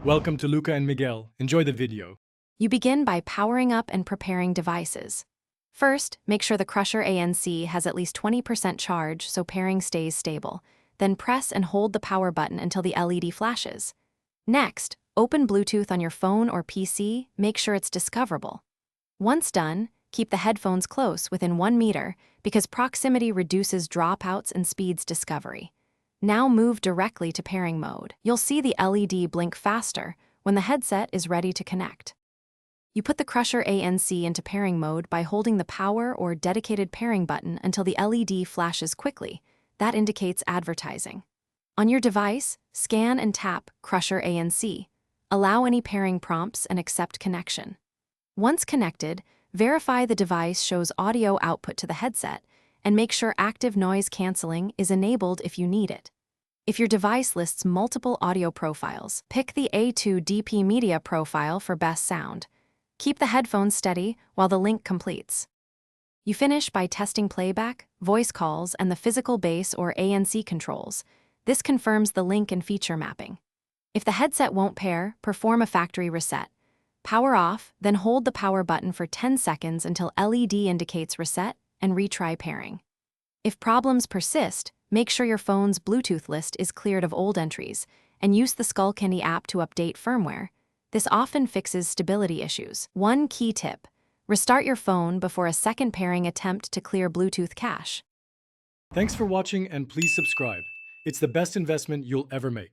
Welcome to Luca and Miguel. Enjoy the video. You begin by powering up and preparing devices. First, make sure the Crusher ANC has at least 20% charge so pairing stays stable. Then press and hold the power button until the LED flashes. Next, open Bluetooth on your phone or PC, make sure it's discoverable. Once done, keep the headphones close within 1 meter because proximity reduces dropouts and speeds discovery. Now move directly to pairing mode. You'll see the LED blink faster when the headset is ready to connect. You put the Crusher ANC into pairing mode by holding the power or dedicated pairing button until the LED flashes quickly. That indicates advertising. On your device, scan and tap Crusher ANC. Allow any pairing prompts and accept connection. Once connected, verify the device shows audio output to the headset and make sure active noise canceling is enabled if you need it. If your device lists multiple audio profiles, pick the A2 DP Media profile for best sound. Keep the headphones steady while the link completes. You finish by testing playback, voice calls, and the physical bass or ANC controls. This confirms the link and feature mapping. If the headset won't pair, perform a factory reset. Power off, then hold the power button for 10 seconds until LED indicates reset and retry pairing. If problems persist, make sure your phone's Bluetooth list is cleared of old entries and use the Skullcandy app to update firmware. This often fixes stability issues. One key tip: restart your phone before a second pairing attempt to clear Bluetooth cache. Thanks for watching and please subscribe. It's the best investment you'll ever make.